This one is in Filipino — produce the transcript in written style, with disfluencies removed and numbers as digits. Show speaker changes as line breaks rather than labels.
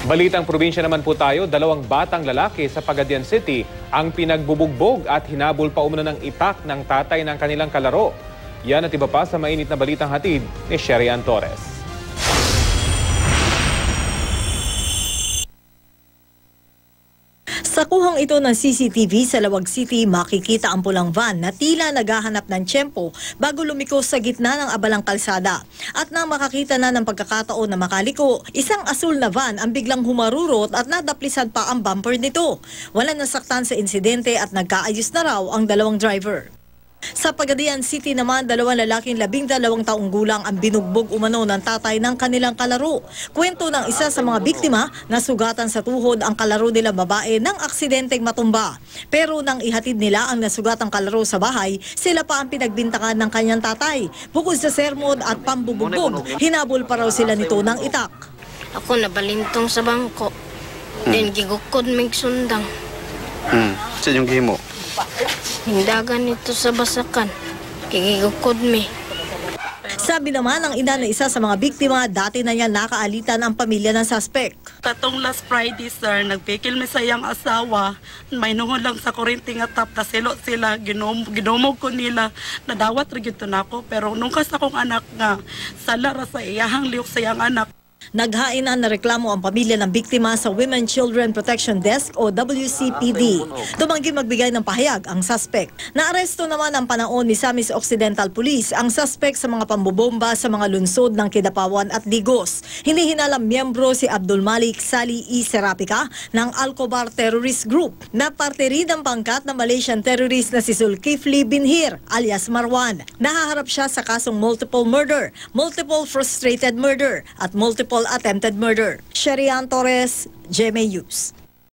Balitang probinsya naman po tayo, 2 batang lalaki sa Pagadian City ang pinagbubugbog at hinabol pa umano ng itak ng tatay ng kanilang kalaro. Yan at iba pa sa mainit na balitang hatid ni Sherry Ann Torres.
Sa kuhang ito ng CCTV sa Lawag City, makikita ang pulang van na tila naghahanap ng tiyempo bago lumiko sa gitna ng abalang kalsada. At nang makakita na ng pagkakataon na makaliko, isang asul na van ang biglang humarurot at nadaplisan pa ang bumper nito. Walang nasaktan sa insidente at nagkaayos na raw ang dalawang driver. Sa Pagadian City naman, 2 lalaking 12 taong gulang ang binugbog umano ng tatay ng kanilang kalaro. Kwento ng isa sa mga biktima na sugatan sa tuhod ang kalaro nila babae ng aksidenteng matumba. Pero nang ihatid nila ang nasugatang kalaro sa bahay, sila pa ang pinagbintangan ng kanyang tatay. Bukod sa sermon at pambubugbog, hinabol pa raw sila nito ng itak.
Ako nabalintong sa bangko. Then gigukod mig sundang.
Sa yung gimo?
Hindagan ito sa basakan. Gigukod mi.
Sabi naman ng ina na isa sa mga biktima, dati na niya nakaalitan ang pamilya ng suspect.
Katong last Friday, sir, nagpikil mi sa iyang asawa. May nungod lang sa kurente nga tap, nasilot sila, ginomog ko nila, nadawat rin ito na ako. Pero nung kas akong anak nga, salara sa iyahang liyok sa iyang anak.
Naghainan na reklamo ang pamilya ng biktima sa Women Children Protection Desk o WCPD. Tumanggi magbigay ng pahayag ang suspect. Naaresto naman ang panahon ni Samis Occidental Police ang suspect sa mga pambobomba sa mga lungsod ng Kidapawan at Digos. Hinihinalang miyembro si Abdul Malik Sali E. Serapika ng Alcobar Terrorist Group na parte rin ng pangkat na Malaysian terrorist na si Zulkifli Binhir alias Marwan. Nahaharap siya sa kasong multiple murder, multiple frustrated murder at multiple attempted murder. Sherry Ann Torres, GMA News.